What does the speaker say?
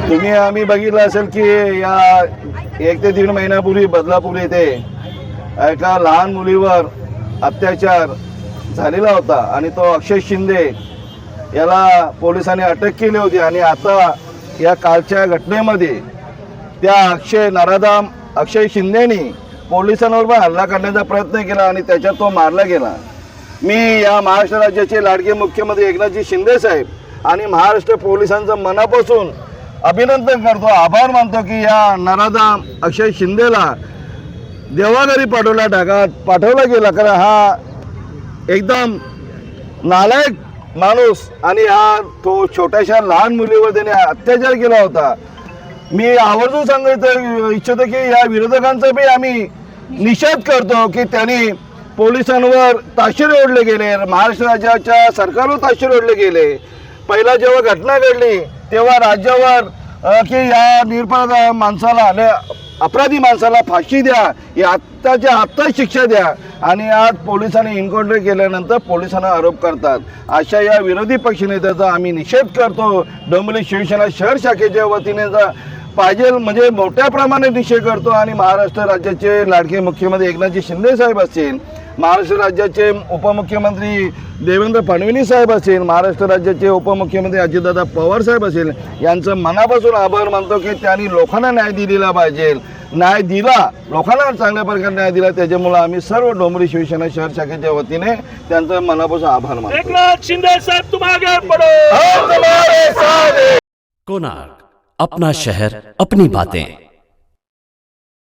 तुम्ही आम्ही बघितलं असेल की या 1 ते 1.5 महिन्यापूर्वी बदलापूर येथे एका लहान मुलीवर अत्याचार झालेला होता आणि तो अक्षय शिंदे याला पोलिसांनी अटक केली होती आणि आता या कालच्या घटनेमध्ये त्या नराधाम अक्षय शिंदेनी पोलिसांवर हल्ला करण्याचा प्रयत्न केला आणि त्याच्यात तो मारला गेला। मी या महाराष्ट्र राज्याचे लाडके मुख्यमंत्री एकनाथजी शिंदे साहेब आणि महाराष्ट्र पोलिसांचं मनापासून अभिनंदन करतो, आभार मानतो की या नराधाम अक्षय शिंदेला देवाघरी पाठवला गेला। कारण हा एकदम नालायक माणूस आणि तो छोट्याशा लहान मुलीवर त्याने अत्याचार केला होता। मी आवर्जून सांगायचं इच्छितो की या विरोधकांचा बी आम्ही निषेध करतो की त्यांनी पोलिसांवर ताशेरे ओढले गेले, महाराष्ट्र राज्याच्या सरकारवर ताशेरे ओढले गेले। पहिला जेव्हा घटना घडली तेव्हा राज्यावर की या निरपराध माणसाला अपराधी माणसाला फाशी द्या, या आत्ताच्या आत्ता शिक्षा द्या आणि आज पोलिसांनी एन्काउंटर केल्यानंतर पोलिसांना आरोप करतात। अशा या विरोधी पक्षनेत्याचा आम्ही निषेध करतो। डोंबिवली शिवसेना शहर शाखेच्या वतीने पाहिजे म्हणजे मोठ्या प्रमाणात निषेध करतो आणि महाराष्ट्र राज्याचे लाडके मुख्यमंत्री एकनाथजी शिंदे साहेब असतील, महाराष्ट्र राज्याचे उपमुख्यमंत्री देवेंद्र फडणवीस साहेब असतील, महाराष्ट्र राज्याचे उपमुख्यमंत्री अजितदादा पवार साहेब असतील, यांचं मनापासून आभार मानतो की त्यांनी लोकांना न्याय दिलेला पाहिजे। न्याय दिला, लोकांना चांगल्या प्रकारे न्याय दिला, त्याच्यामुळे आम्ही सर्व डोंबिवली शिवसेना शहर शाखेच्या वतीने त्यांचं मनापासून आभार मानतो। एकनाथ शिंदे साहब तुम आगे बढ़ो, हम तुम्हारे साथ हैं। कोणार्क, अपना शहर अपनी बातें।